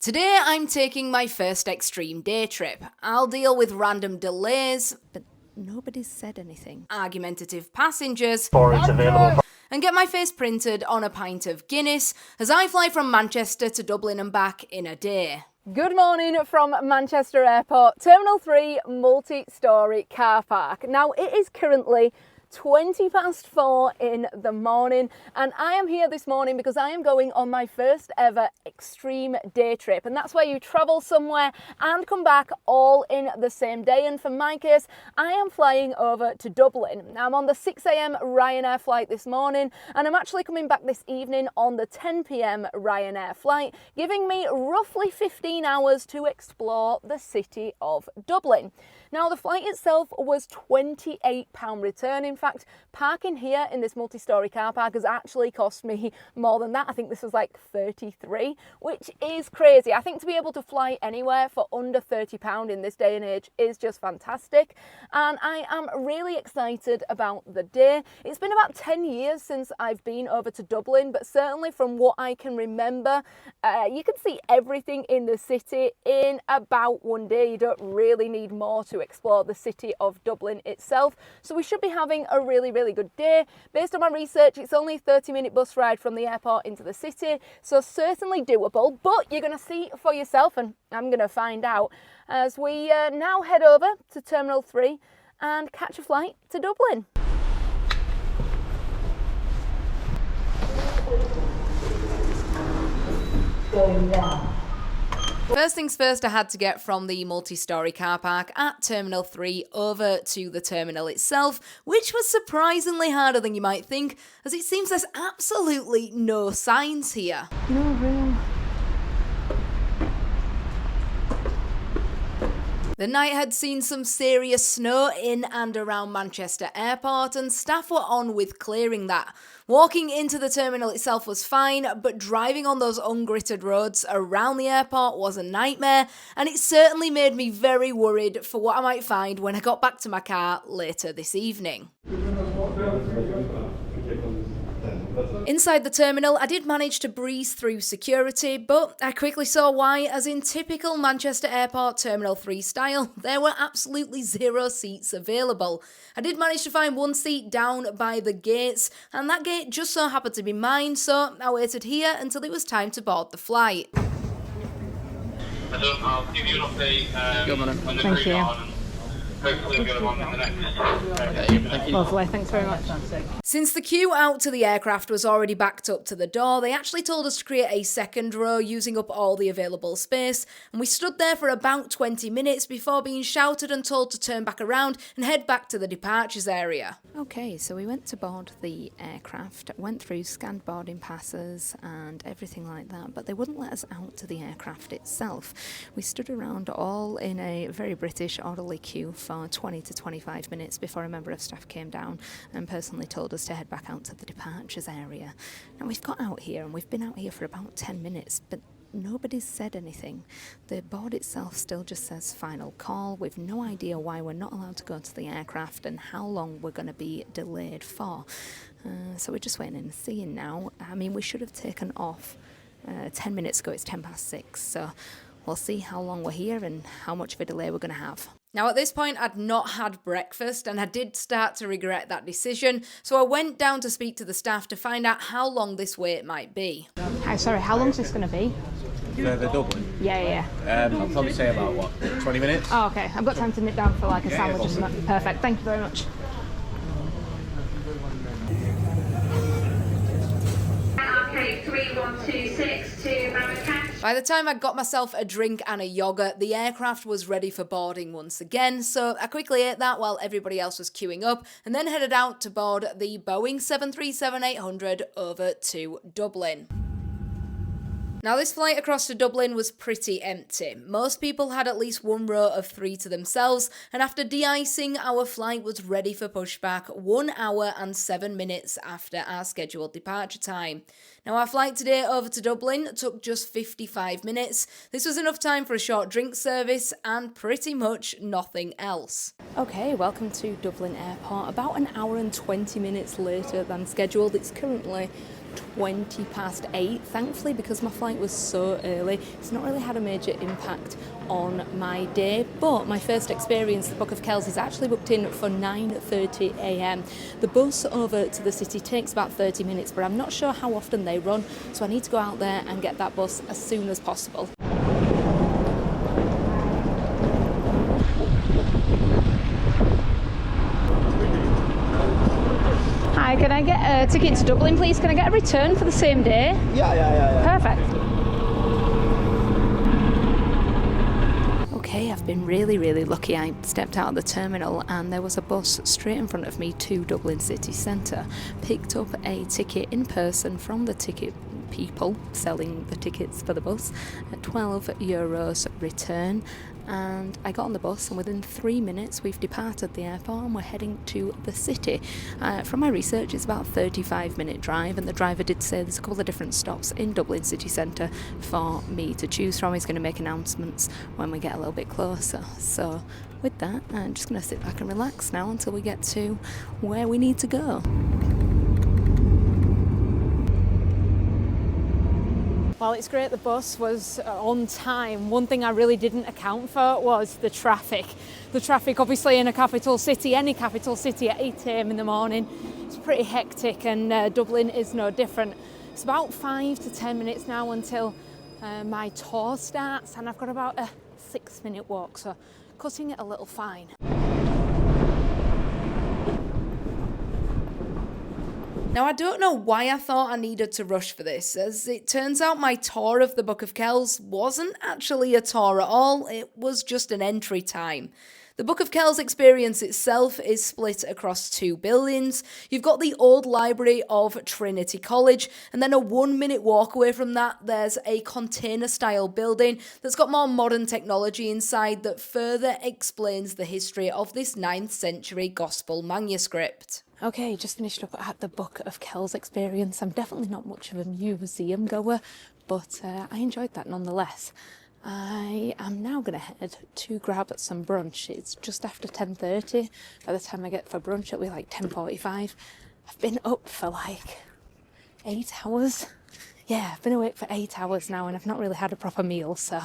Today I'm taking my first extreme day trip. I'll deal with random delays, but nobody's said anything, argumentative passengers, and get my face printed on a pint of Guinness as I fly from Manchester to Dublin and back in a day. Good morning from Manchester Airport, Terminal 3 multi-storey car park. Now it is currently 4:20 in the morning and I am here this morning because I am going on my first ever extreme day trip, and that's where you travel somewhere and come back all in the same day. And for my case, I am flying over to Dublin. Now I'm on the 6 a.m. Ryanair flight this morning and I'm actually coming back this evening on the 10 p.m. Ryanair flight, giving me roughly 15 hours to explore the city of Dublin. Now the flight itself was £28 return. In fact, parking here in this multi-storey car park has actually cost me more than that. I think this was like 33, which is crazy. I think to be able to fly anywhere for under £30 in this day and age is just fantastic. And I am really excited about the day. It's been about 10 years since I've been over to Dublin, but certainly from what I can remember, you can see everything in the city in about one day. You don't really need more to explore the city of Dublin itself. So we should be having a really good day. Based on my research, it's only a 30-minute bus ride from the airport into the city, so certainly doable, but you're going to see for yourself, and I'm going to find out as we now head over to Terminal 3 and catch a flight to Dublin. First things first, I had to get from the multi-storey car park at Terminal 3 over to the terminal itself, which was surprisingly harder than you might think, as it seems there's absolutely no signs here. No room. The night had seen some serious snow in and around Manchester Airport, and staff were on with clearing that. Walking into the terminal itself was fine, but driving on those ungritted roads around the airport was a nightmare, and it certainly made me very worried for what I might find when I got back to my car later this evening. Inside the terminal, I did manage to breeze through security, but I quickly saw why, as in typical Manchester Airport Terminal 3 style, there were absolutely zero seats available. I did manage to find one seat down by the gates, and that gate just so happened to be mine, so I waited here until it was time to board the flight. I'll give you an update on the Thank you. Hopefully we'll get them on in the next. Lovely, thanks very much. Since the queue out to the aircraft was already backed up to the door, they actually told us to create a second row using up all the available space, and we stood there for about 20 minutes before being shouted and told to turn back around and head back to the departures area. Okay, so we went to board the aircraft, went through scanned boarding passes and everything like that, but they wouldn't let us out to the aircraft itself. We stood around all in a very British orderly queue for 20 to 25 minutes before a member of staff came down and personally told us to head back out to the departures area. Now we've got out here and we've been out here for about 10 minutes, but nobody's said anything. The board itself still just says final call. We've no idea why we're not allowed to go to the aircraft and how long we're going to be delayed for. So we're just waiting and seeing now. I mean, we should have taken off 10 minutes ago. It's 6:10, so we'll see how long we're here and how much of a delay we're going to have. Now at this point I'd not had breakfast and I did start to regret that decision, so I went down to speak to the staff to find out how long this wait might be. Hi, sorry, how long is this going to be? Further Dublin? Yeah. I'll probably say about, 20 minutes? Oh, okay. I've got time to nip down for like a sandwich or something. Perfect, thank you very much. Okay, 3126 to Marrakesh. By the time I got myself a drink and a yoghurt, the aircraft was ready for boarding once again, so I quickly ate that while everybody else was queuing up, and then headed out to board the Boeing 737-800 over to Dublin. Now this flight across to Dublin was pretty empty. Most people had at least one row of 3 to themselves, and after de-icing, our flight was ready for pushback 1 hour and 7 minutes after our scheduled departure time. Now our flight today over to Dublin took just 55 minutes. This was enough time for a short drink service and pretty much nothing else. Okay, welcome to Dublin Airport. About an hour and 20 minutes later than scheduled. It's currently 20 past 8. Thankfully, because my flight was so early, it's not really had a major impact on my day. But my first experience, the Book of Kells, is actually booked in for 9:30 a.m. The bus over to the city takes about 30 minutes, but I'm not sure how often they run, so I need to go out there and get that bus as soon as possible. Hi, can I get a ticket to Dublin, please? Can I get a return for the same day? Yeah. Perfect. Okay, I've been really lucky. I stepped out of the terminal and there was a bus straight in front of me to Dublin city centre. Picked up a ticket in person from the ticket people selling the tickets for the bus at €12 return, and I got on the bus, and within 3 minutes we've departed the airport and we're heading to the city. From my research, it's about a 35-minute drive, and the driver did say there's a couple of different stops in Dublin city centre for me to choose from. He's going to make announcements when we get a little bit closer. So with that, I'm just going to sit back and relax now until we get to where we need to go. Well, it's great the bus was on time. One thing I really didn't account for was the traffic. The traffic, obviously, in a capital city, any capital city, at 8 a.m. in the morning, it's pretty hectic, and Dublin is no different. It's about 5 to 10 minutes now until my tour starts, and I've got about a 6-minute walk, so cutting it a little fine. Now, I don't know why I thought I needed to rush for this, as it turns out my tour of the Book of Kells wasn't actually a tour at all, it was just an entry time. The Book of Kells experience itself is split across 2 buildings. You've got the old library of Trinity College, and then a 1-minute walk away from that, there's a container-style building that's got more modern technology inside that further explains the history of this 9th century gospel manuscript. Okay, just finished up at the Book of Kells experience. I'm definitely not much of a museum goer, but I enjoyed that nonetheless. I am now going to head to grab some brunch. It's just after 10:30. By the time I get for brunch, it'll be like 10:45. I've been up for like 8 hours. Yeah, I've been awake for 8 hours now, and I've not really had a proper meal, so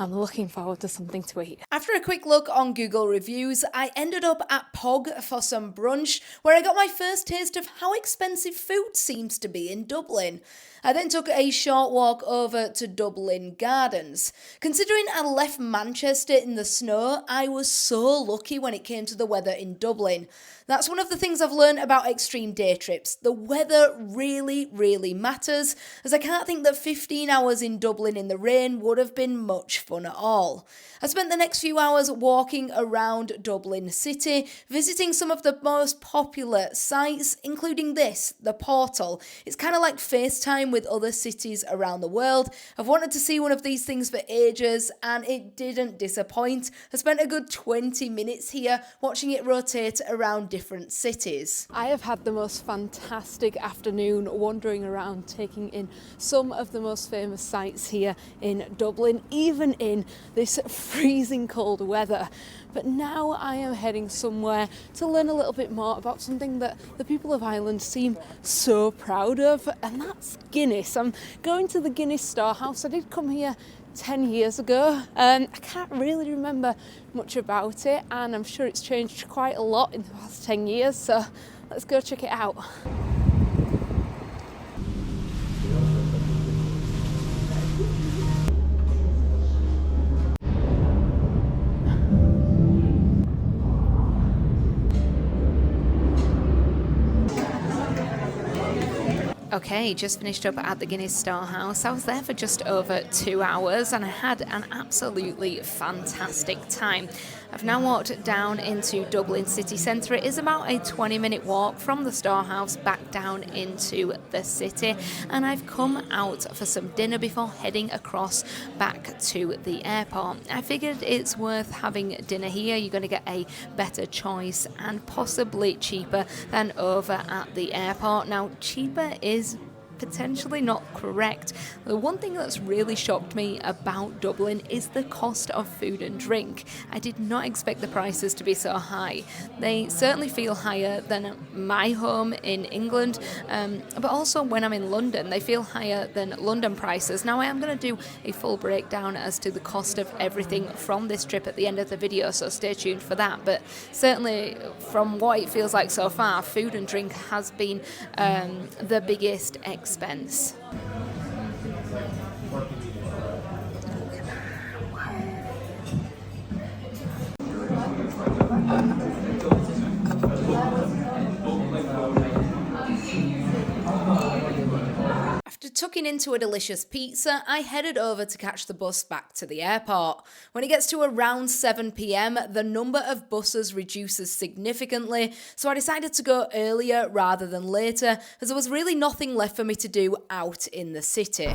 I'm looking forward to something to eat. After a quick look on Google reviews, I ended up at Pog for some brunch, where I got my first taste of how expensive food seems to be in Dublin. I then took a short walk over to Dublin Gardens. Considering I left Manchester in the snow, I was so lucky when it came to the weather in Dublin. That's one of the things I've learned about extreme day trips. The weather really matters, as I can't think that 15 hours in Dublin in the rain would have been much fun at all. I spent the next few hours walking around Dublin city, visiting some of the most popular sites, including this, the Portal. It's kind of like FaceTime with other cities around the world. I've wanted to see one of these things for ages, and it didn't disappoint. I spent a good 20 minutes here watching it rotate around different cities. I have had the most fantastic afternoon wandering around, taking in some of the most famous sites here in Dublin, even in this freezing cold weather. But now I am heading somewhere to learn a little bit more about something that the people of Ireland seem so proud of, and that's Guinness. I'm going to the Guinness Storehouse. I did come here 10 years ago. I can't really remember much about it, and I'm sure it's changed quite a lot in the past 10 years, so let's go check it out. Okay, just finished up at the Guinness Storehouse. I was there for just over 2 hours and I had an absolutely fantastic time. I've now walked down into Dublin city centre. It is about a 20-minute walk from the Storehouse back down into the city, and I've come out for some dinner before heading across back to the airport. I figured it's worth having dinner here. You're going to get a better choice and possibly cheaper than over at the airport. Now, cheaper is potentially not correct. The one thing that's really shocked me about Dublin is the cost of food and drink. I did not expect the prices to be so high. They certainly feel higher than my home in England, but also when I'm in London, they feel higher than London prices. Now I am going to do a full breakdown as to the cost of everything from this trip at the end of the video, so stay tuned for that. But certainly from what it feels like so far, food and drink has been the biggest expense. After tucking into a delicious pizza, I headed over to catch the bus back to the airport. When it gets to around 7 p.m, the number of buses reduces significantly, so I decided to go earlier rather than later, as there was really nothing left for me to do out in the city.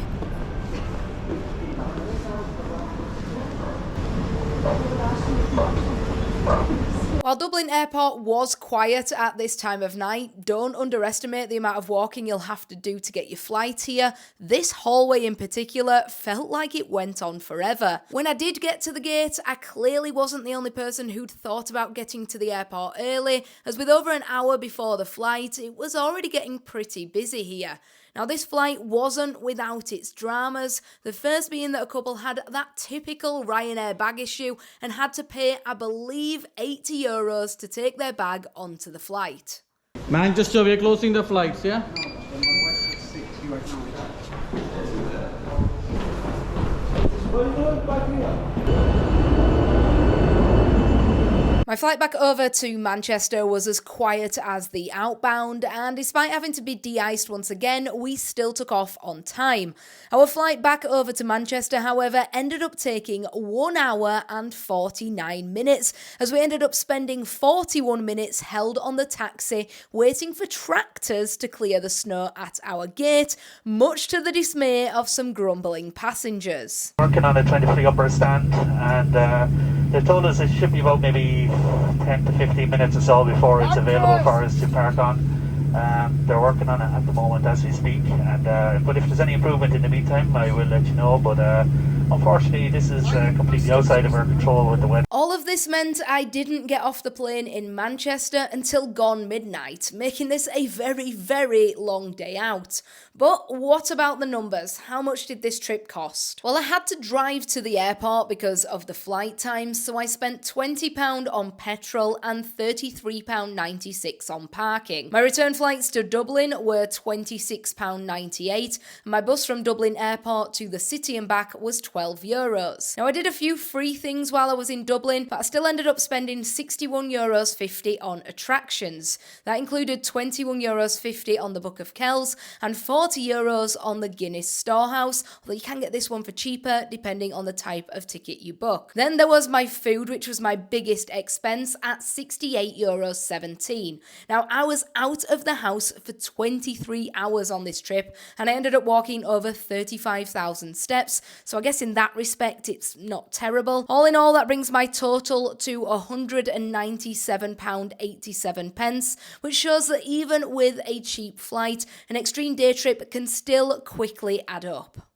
While Dublin Airport was quiet at this time of night, don't underestimate the amount of walking you'll have to do to get your flight here. This hallway in particular felt like it went on forever. When I did get to the gate, I clearly wasn't the only person who'd thought about getting to the airport early, as with over an hour before the flight, it was already getting pretty busy here. Now, this flight wasn't without its dramas, the first being that a couple had that typical Ryanair bag issue and had to pay, I believe, €80 to take their bag onto the flight. Manchester, we're closing the flights, yeah? My flight back over to Manchester was as quiet as the outbound, and despite having to be de-iced once again, we still took off on time. Our flight back over to Manchester, however, ended up taking 1 hour and 49 minutes, as we ended up spending 41 minutes held on the taxi, waiting for tractors to clear the snow at our gate, much to the dismay of some grumbling passengers. Working on it, trying to free up our stand, and they told us it should be about maybe 10 to 15 minutes or so before it's available for us to park on. They're working on it at the moment as we speak, and but if there's any improvement in the meantime, I will let you know. But unfortunately, this is completely outside of our control with the weather. All of this meant I didn't get off the plane in Manchester until gone midnight, making this a very, very long day out. But what about the numbers? How much did this trip cost? Well, I had to drive to the airport because of the flight times, so I spent £20 on petrol and £33.96 on parking. My return flights to Dublin were £26.98, and my bus from Dublin Airport to the city and back was €12. Now, I did a few free things while I was in Dublin, but I still ended up spending €61.50 on attractions. That included €21.50 on the Book of Kells and €40 on the Guinness Storehouse, although you can get this one for cheaper depending on the type of ticket you book. Then there was my food, which was my biggest expense at €68.17. Now, I was out of the house for 23 hours on this trip, and I ended up walking over 35,000 steps, so I guess in that respect it's not terrible. All in all, that brings my total to £197.87, which shows that even with a cheap flight, an extreme day trip can still quickly add up.